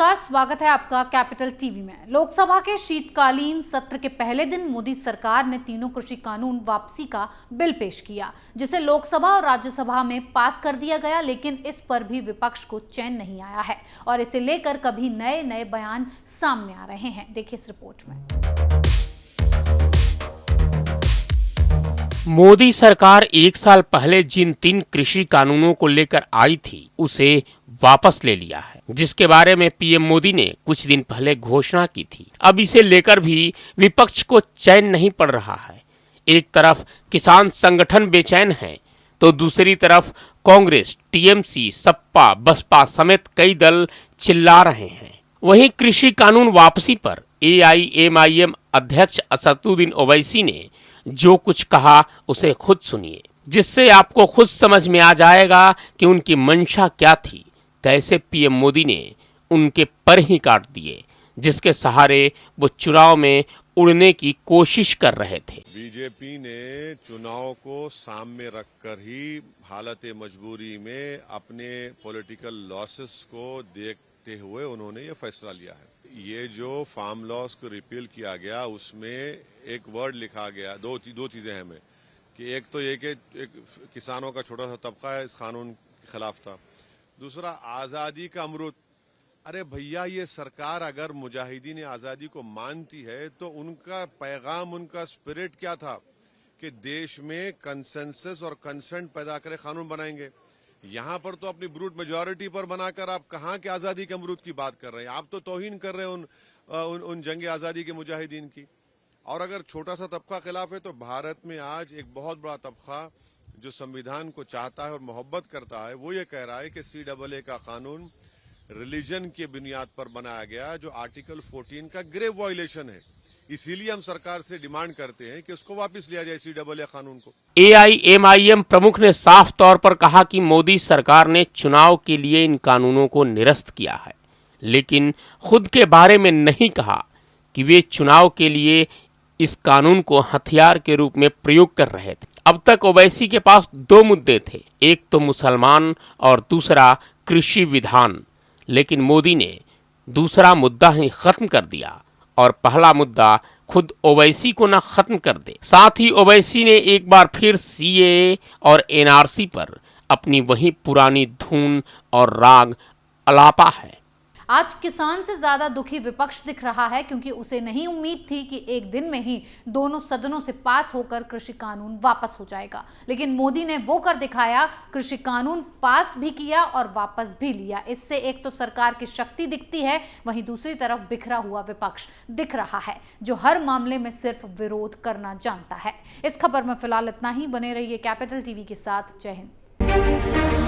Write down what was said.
नमस्कार, स्वागत है आपका कैपिटल टीवी में। लोकसभा के शीतकालीन सत्र के पहले दिन मोदी सरकार ने तीनों कृषि कानून वापसी का बिल पेश किया, जिसे लोकसभा और राज्यसभा में पास कर दिया गया। लेकिन इस पर भी विपक्ष को चैन नहीं आया है और इसे लेकर कभी नए बयान सामने आ रहे हैं। देखिए इस रिपोर्ट में। मोदी सरकार एक साल पहले जिन 3 कृषि कानूनों को लेकर आई थी उसे वापस ले लिया है, जिसके बारे में पीएम मोदी ने कुछ दिन पहले घोषणा की थी। अब इसे लेकर भी विपक्ष को चैन नहीं पड़ रहा है। एक तरफ किसान संगठन बेचैन हैं, तो दूसरी तरफ कांग्रेस, टीएमसी, सपा, बसपा समेत कई दल चिल्ला रहे हैं। वहीं कृषि कानून वापसी पर एआईएमआईएम अध्यक्ष असदुद्दीन ओवैसी ने जो कुछ कहा उसे खुद सुनिए, जिससे आपको खुद समझ में आ जाएगा कि उनकी मंशा क्या थी। कैसे पीएम मोदी ने उनके पर ही काट दिए, जिसके सहारे वो चुनाव में उड़ने की कोशिश कर रहे थे। बीजेपी ने चुनाव को सामने रखकर ही हालत मजबूरी में अपने पॉलिटिकल लॉसेस को देखते हुए उन्होंने ये फैसला लिया है। ये जो फार्म लॉस को रिपील किया गया उसमें एक वर्ड लिखा गया, दो चीजें हैं कि एक तो ये कि एक किसानों का छोटा सा तबका है इस कानून के खिलाफ था, दूसरा आजादी का अमृत। अरे भैया, ये सरकार अगर मुजाहिदीन आजादी को मानती है तो उनका पैगाम, उनका स्पिरिट क्या था कि देश में कंसेंसस और कंसेंट पैदा करे कानून बनाएंगे। यहाँ पर तो अपनी ब्रूट मेजॉरिटी पर बनाकर आप कहाँ के आजादी के अमरूद की बात कर रहे हैं। आप तो तौहीन कर रहे हैं उन जंग आजादी के मुजाहिदीन की। और अगर छोटा सा तबका खिलाफ है तो भारत में आज एक बहुत बड़ा तबका जो संविधान को चाहता है और मोहब्बत करता है, वो ये कह रहा है कि सीएए का कानून रिलीजन की बुनियाद पर बनाया गया, जो आर्टिकल 14 का ग्रेव वायलेशन है। इसीलिए हम सरकार से डिमांड करते हैं कि उसको वापस लिया जाए सीएए कानून को। एआईएमआईएम प्रमुख ने साफ तौर पर कहा कि मोदी सरकार ने चुनाव के लिए इन कानूनों को निरस्त किया है, लेकिन खुद के बारे में नहीं कहा कि वे चुनाव के लिए इस कानून को हथियार के रूप में प्रयोग कर रहे थे। अब तक ओवैसी के पास 2 मुद्दे थे, एक तो मुसलमान और दूसरा कृषि विधान। लेकिन मोदी ने दूसरा मुद्दा ही खत्म कर दिया और पहला मुद्दा खुद ओवैसी को न खत्म कर दे। साथ ही ओवैसी ने एक बार फिर सीएए और एनआरसी पर अपनी वही पुरानी धुन और राग अलापा है। आज किसान से ज्यादा दुखी विपक्ष दिख रहा है, क्योंकि उसे नहीं उम्मीद थी कि एक दिन में ही दोनों सदनों से पास होकर कृषि कानून वापस हो जाएगा। लेकिन मोदी ने वो कर दिखाया, कृषि कानून पास भी किया और वापस भी लिया। इससे एक तो सरकार की शक्ति दिखती है, वहीं दूसरी तरफ बिखरा हुआ विपक्ष दिख रहा है, जो हर मामले में सिर्फ विरोध करना जानता है। इस खबर में फिलहाल इतना ही। बने रहिए कैपिटल टीवी के साथ। जय हिंद।